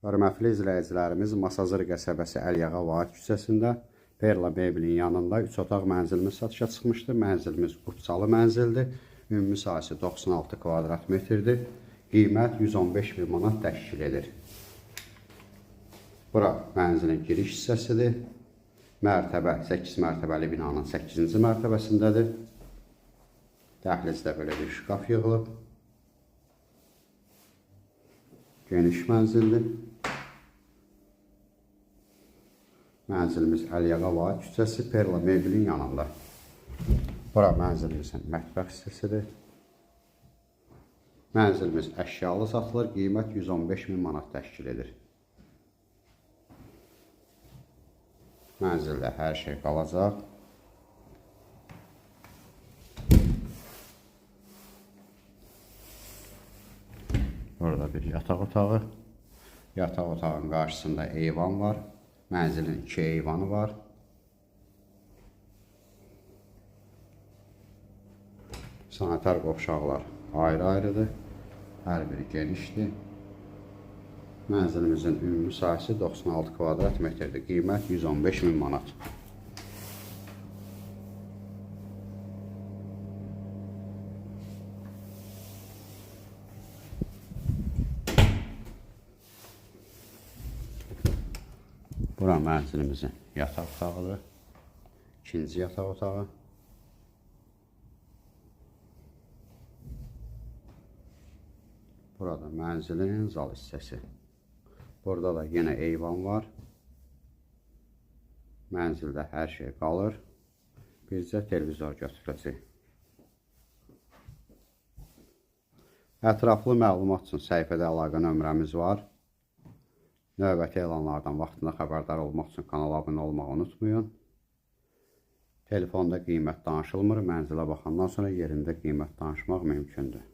Hörmətli izləyicilərimiz, Masazır qəsəbəsi Əliyağa Vahid küçəsində Perla Mebelin yanında 3 otaq mənzilimiz satışa çıxmışdır. Mənzilimiz qutsalı mənzildir. Ümumi sahəsi 96 kvadrat metrdir. Qiymət 115 min manat təşkil edir. Bura mənzilin giriş hissəsidir. Mərtəbə 8 mərtəbəli binanın 8-ci mərtəbəsindədir. Dəhlizdə belə bir şkaf yığılıb. Geniş mənzildir. Mənzilimiz Əliyağa Vahid küçəsi Perla Mebelin yanında. Bura mənzilimizin mətbəx hissəsidir. Mənzilimiz əşyalı satılır. Qiymət 115 min manat təşkil edir. Mənzildə hər şey qalacaq. Burada bir yataq otağı. Yataq otağının qarşısında eyvan var. Mənzilin 2 eyvanı var. Sanitar qovşaqlar ayrı-ayrıdır. Hər biri genişdir. Mənzilimizin ümumi sahəsi 96 kvadrat metrdir. Qiymət 115 min manat. Bura mənzilimizin yataq otağıdır. İkinci yataq otağı. Burada mənzilin zal hissəsi. Burada da yenə eyvan var. Mənzildə hər şey qalır. Bircə televizor götürəcək. Ətraflı məlumat üçün səhifədə əlaqə nömrəmiz var. Növbəti elanlardan vaxtında xəbərdar olmaq üçün kanala abunə olmağı unutmayın. Telefonda qiymət danışılmır. Mənzilə baxandan sonra yerində qiymət danışmaq mümkündür.